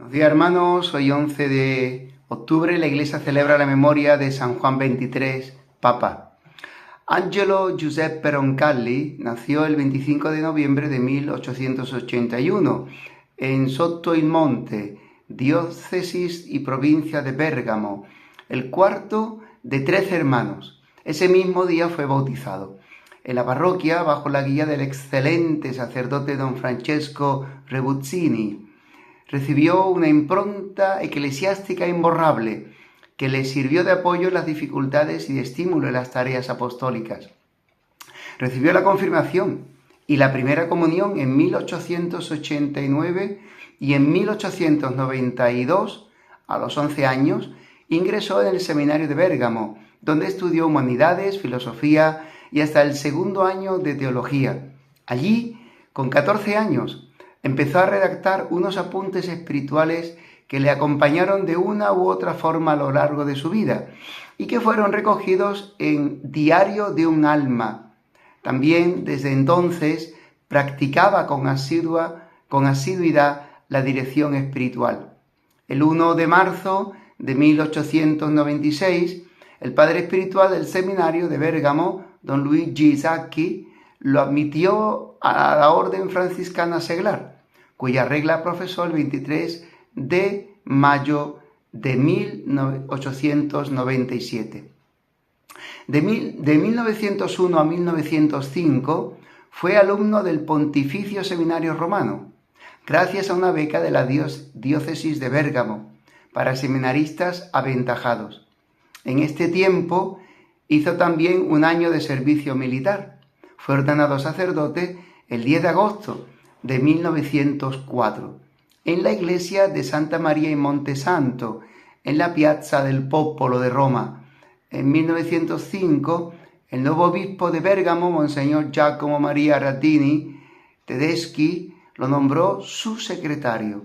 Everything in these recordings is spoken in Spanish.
Buenos días, hermanos. Hoy 11 de octubre la Iglesia celebra la memoria de San Juan XXIII, Papa. Angelo Giuseppe Roncalli nació el 25 de noviembre de 1881 en Sotto il Monte, diócesis y provincia de Bérgamo, el cuarto de 13 hermanos. Ese mismo día fue bautizado en la parroquia bajo la guía del excelente sacerdote don Francesco Rebuzzini. Recibió una impronta eclesiástica imborrable que le sirvió de apoyo en las dificultades y de estímulo en las tareas apostólicas. Recibió la confirmación y la primera comunión en 1889 y en 1892, a los 11 años, ingresó en el seminario de Bérgamo, donde estudió humanidades, filosofía y hasta el segundo año de teología. Allí, con 14 años, empezó a redactar unos apuntes espirituales que le acompañaron de una u otra forma a lo largo de su vida y que fueron recogidos en Diario de un alma. También desde entonces practicaba con asiduidad la dirección espiritual. El 1 de marzo de 1896, el padre espiritual del seminario de Bérgamo, don Luigi Sacchi, lo admitió a la orden franciscana seglar, cuya regla profesó el 23 de mayo de 1897. De 1901 a 1905 fue alumno del Pontificio Seminario Romano, gracias a una beca de la diócesis de Bérgamo para seminaristas aventajados. En este tiempo hizo también un año de servicio militar. Fue ordenado sacerdote el 10 de agosto de 1904 en la iglesia de Santa María in Montesanto, en la Piazza del Popolo de Roma. En 1905, el nuevo obispo de Bérgamo, Monseñor Giacomo Maria Rattini Tedeschi, lo nombró su secretario,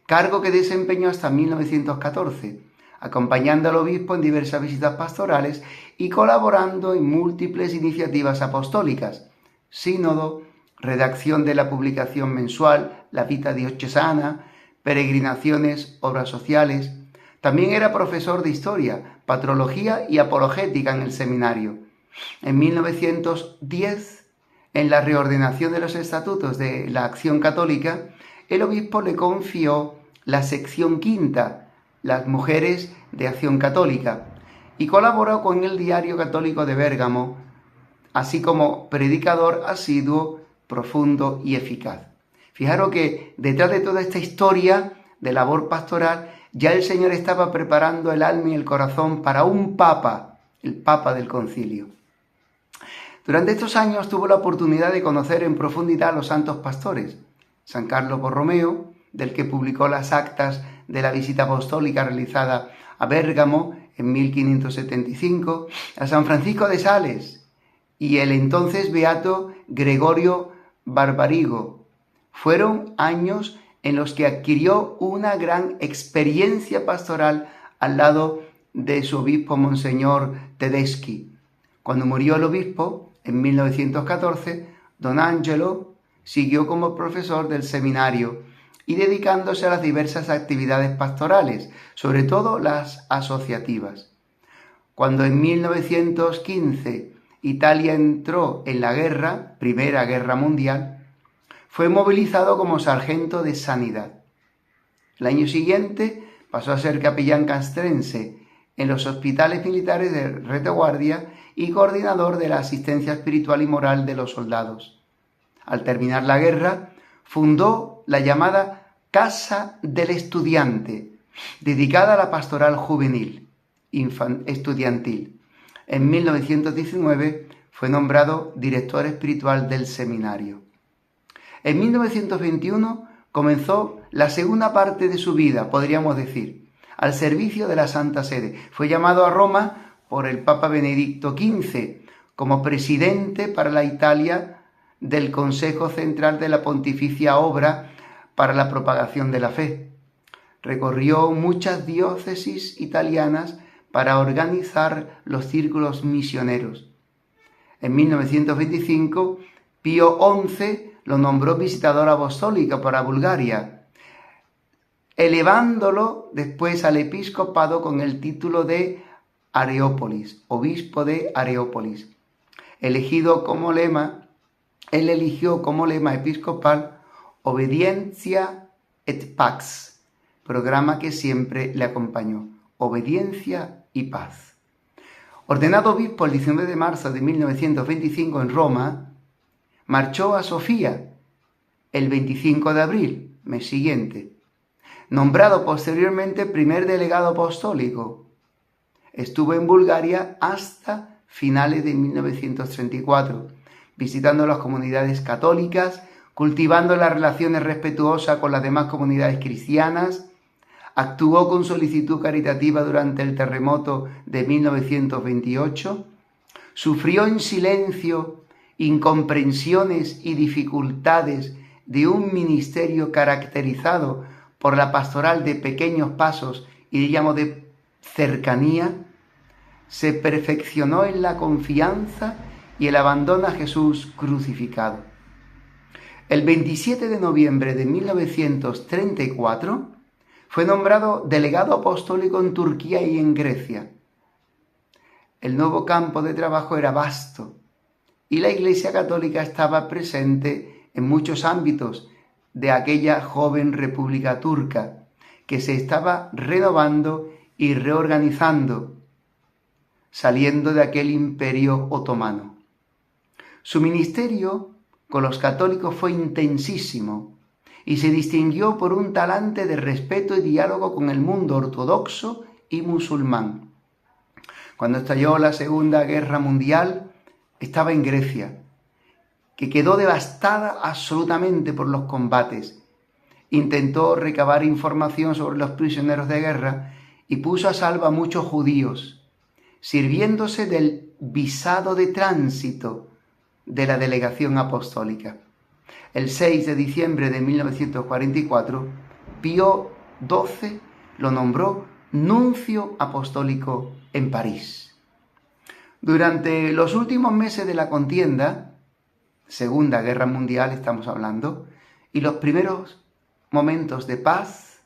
cargo que desempeñó hasta 1914, acompañando al obispo en diversas visitas pastorales y colaborando en múltiples iniciativas apostólicas, sínodo, redacción de la publicación mensual La Vita Diocesana, peregrinaciones, obras sociales. También era profesor de historia, patrología y apologética en el seminario. En 1910, en la reordenación de los estatutos de la Acción Católica, el obispo le confió la sección quinta, las mujeres de Acción Católica, y colaboró con el Diario Católico de Bérgamo, así como predicador asiduo, profundo y eficaz. Fijaros que detrás de toda esta historia de labor pastoral, ya el Señor estaba preparando el alma y el corazón para un papa, el Papa del Concilio. Durante estos años tuvo la oportunidad de conocer en profundidad a los santos pastores: San Carlos Borromeo, del que publicó las actas de la visita apostólica realizada a Bérgamo en 1575, a San Francisco de Sales y el entonces beato Gregorio Barbarigo. Fueron años en los que adquirió una gran experiencia pastoral al lado de su obispo Monseñor Tedeschi. Cuando murió el obispo, en 1914, don Angelo siguió como profesor del seminario y dedicándose a las diversas actividades pastorales, sobre todo las asociativas. Cuando en 1915 Italia entró en la Primera Guerra Mundial, fue movilizado como sargento de sanidad. El año siguiente pasó a ser capellán castrense en los hospitales militares de retaguardia y coordinador de la asistencia espiritual y moral de los soldados. Al terminar la guerra, fundó la llamada Casa del Estudiante, dedicada a la pastoral juvenil, estudiantil. En 1919 fue nombrado director espiritual del seminario. En 1921 comenzó la segunda parte de su vida, podríamos decir, al servicio de la Santa Sede. Fue llamado a Roma por el Papa Benedicto XV como presidente para la Italia del Consejo Central de la Pontificia Obra para la Propagación de la Fe. Recorrió muchas diócesis italianas para organizar los círculos misioneros. En 1925, Pío XI lo nombró visitador apostólico para Bulgaria. elevándolo después al episcopado con el título de Areópolis, obispo de Areópolis. Él eligió como lema episcopal Obediencia et Pax, programa que siempre le acompañó, obediencia y paz. Ordenado obispo el 19 de marzo de 1925 en Roma, marchó a Sofía el 25 de abril, mes siguiente, nombrado posteriormente primer delegado apostólico. Estuvo en Bulgaria hasta finales de 1934, visitando las comunidades católicas, cultivando las relaciones respetuosas con las demás comunidades cristianas. Actuó con solicitud caritativa durante el terremoto de 1928, sufrió en silencio incomprensiones y dificultades de un ministerio caracterizado por la pastoral de pequeños pasos y diríamos de cercanía. Se perfeccionó en la confianza y el abandono a Jesús crucificado. El 27 de noviembre de 1934 fue nombrado delegado apostólico en Turquía y en Grecia. El nuevo campo de trabajo era vasto y la Iglesia Católica estaba presente en muchos ámbitos de aquella joven república turca que se estaba renovando y reorganizando, saliendo de aquel imperio otomano. Su ministerio con los católicos fue intensísimo y se distinguió por un talante de respeto y diálogo con el mundo ortodoxo y musulmán. Cuando estalló la Segunda Guerra Mundial, estaba en Grecia, que quedó devastada absolutamente por los combates. Intentó recabar información sobre los prisioneros de guerra y puso a salvo a muchos judíos, sirviéndose del visado de tránsito de la delegación apostólica. El 6 de diciembre de 1944, Pío XII lo nombró nuncio apostólico en París. Durante los últimos meses de la contienda, Segunda Guerra Mundial estamos hablando, y los primeros momentos de paz,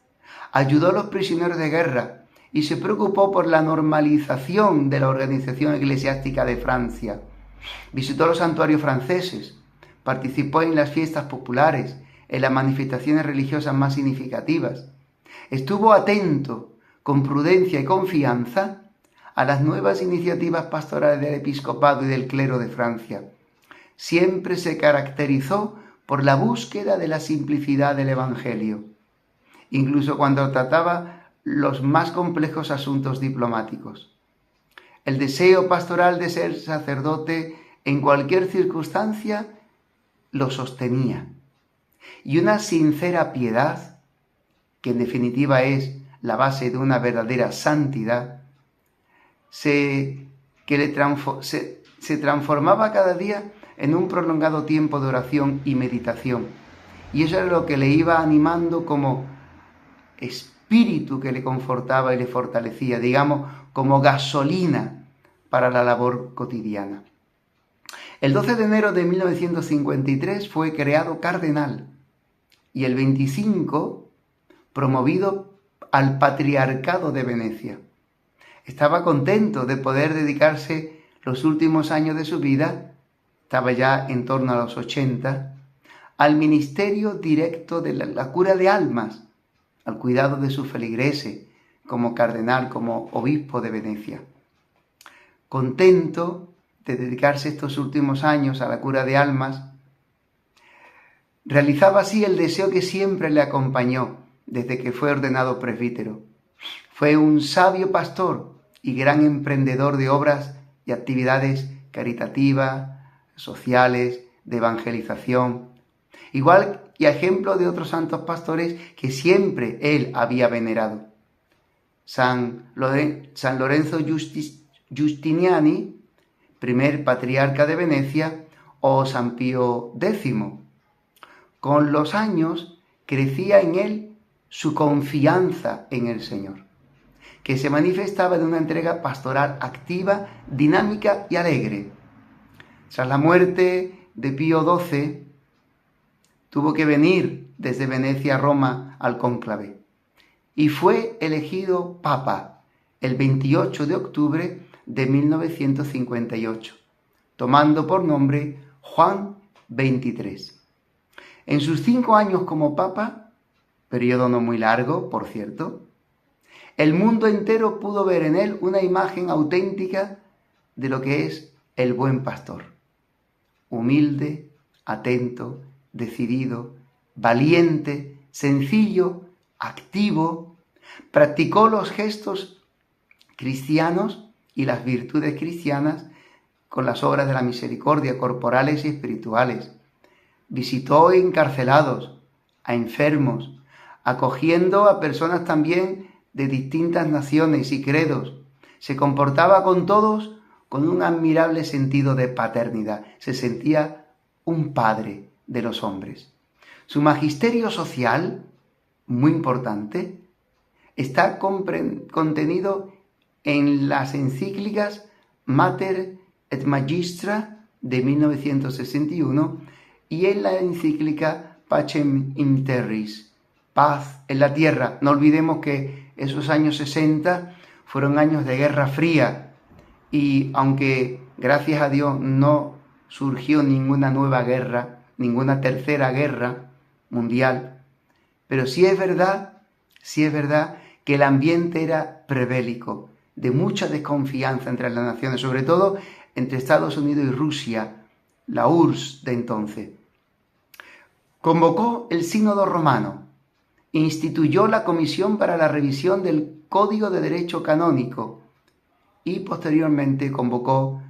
ayudó a los prisioneros de guerra y se preocupó por la normalización de la organización eclesiástica de Francia. Visitó los santuarios franceses, participó en las fiestas populares, en las manifestaciones religiosas más significativas. Estuvo atento, con prudencia y confianza, a las nuevas iniciativas pastorales del episcopado y del clero de Francia. Siempre se caracterizó por la búsqueda de la simplicidad del Evangelio, incluso cuando trataba los más complejos asuntos diplomáticos. El deseo pastoral de ser sacerdote en cualquier circunstancia lo sostenía. Y una sincera piedad, que en definitiva es la base de una verdadera santidad, se transformaba cada día en un prolongado tiempo de oración y meditación. Y eso era lo que le iba animando como espíritu que le confortaba y le fortalecía, digamos, como gasolina para la labor cotidiana. El 12 de enero de 1953 fue creado cardenal y el 25 promovido al Patriarcado de Venecia. Estaba contento de poder dedicarse los últimos años de su vida, estaba ya en torno a los 80, al ministerio directo de la cura de almas, al cuidado de sus feligreses, como cardenal, como obispo de Venecia. Contento de dedicarse estos últimos años a la cura de almas, realizaba así el deseo que siempre le acompañó desde que fue ordenado presbítero. Fue un sabio pastor y gran emprendedor de obras y actividades caritativas, sociales, de evangelización, igual y a ejemplo de otros santos pastores que siempre él había venerado. San Lorenzo Giustiniani, primer patriarca de Venecia, o San Pío X. Con los años crecía en él su confianza en el Señor, que se manifestaba en una entrega pastoral activa, dinámica y alegre. Tras la muerte de Pío XII, tuvo que venir desde Venecia a Roma al cónclave. y fue elegido papa el 28 de octubre de 1958, tomando por nombre Juan XXIII. En sus 5 años como papa, periodo no muy largo, por cierto, el mundo entero pudo ver en él una imagen auténtica de lo que es el buen pastor. Humilde, atento, decidido, valiente, sencillo, activo, practicó los gestos cristianos y las virtudes cristianas con las obras de la misericordia corporales y espirituales. Visitó a encarcelados, a enfermos, acogiendo a personas también de distintas naciones y credos. Se comportaba con todos con un admirable sentido de paternidad. Se sentía un padre de los hombres. Su magisterio social, muy importante, está contenido en las encíclicas Mater et Magistra de 1961 y en la encíclica Pacem in Terris, paz en la tierra. No olvidemos que esos años 60 fueron años de Guerra Fría y aunque gracias a Dios no surgió ninguna nueva guerra, ninguna tercera guerra mundial, pero sí es verdad que el ambiente era prebélico, de mucha desconfianza entre las naciones, sobre todo entre Estados Unidos y Rusia, la URSS de entonces. Convocó el Sínodo Romano, instituyó la Comisión para la Revisión del Código de Derecho Canónico y posteriormente convocó,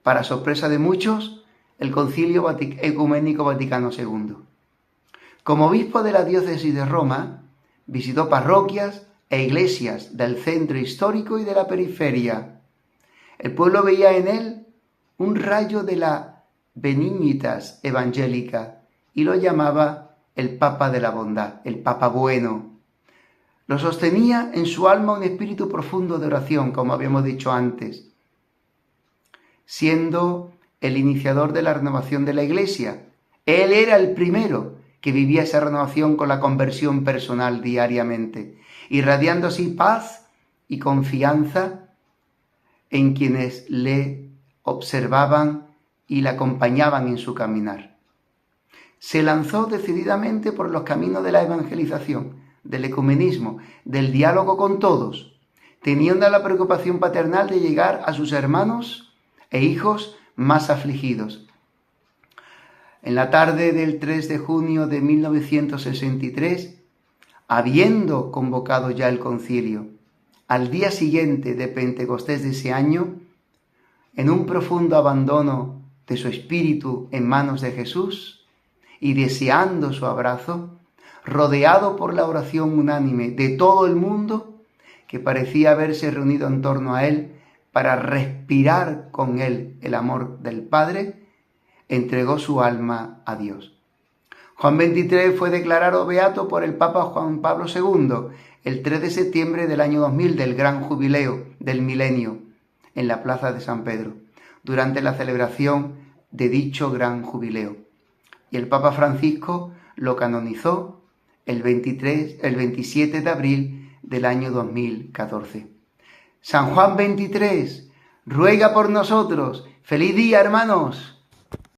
para sorpresa de muchos, el Concilio Ecuménico Vaticano II. Como obispo de la diócesis de Roma, visitó parroquias e iglesias del centro histórico y de la periferia. El pueblo veía en él un rayo de la benignitas evangélica y lo llamaba el Papa de la bondad, el Papa bueno. Lo sostenía en su alma un espíritu profundo de oración, como habíamos dicho antes, siendo el iniciador de la renovación de la Iglesia. Él era el primero que vivía esa renovación con la conversión personal diariamente, irradiando así paz y confianza en quienes le observaban y le acompañaban en su caminar. Se lanzó decididamente por los caminos de la evangelización, del ecumenismo, del diálogo con todos, teniendo la preocupación paternal de llegar a sus hermanos e hijos más afligidos. En la tarde del 3 de junio de 1963, habiendo convocado ya el concilio, al día siguiente de Pentecostés de ese año, en un profundo abandono de su espíritu en manos de Jesús y deseando su abrazo, rodeado por la oración unánime de todo el mundo, que parecía haberse reunido en torno a él para respirar con él el amor del Padre, entregó su alma a Dios. Juan XXIII fue declarado beato por el Papa Juan Pablo II el 3 de septiembre del año 2000 del gran jubileo del milenio en la plaza de San Pedro, durante la celebración de dicho gran jubileo. Y el Papa Francisco lo canonizó el 27 de abril del año 2014. San Juan XXIII, ruega por nosotros. ¡Feliz día, hermanos!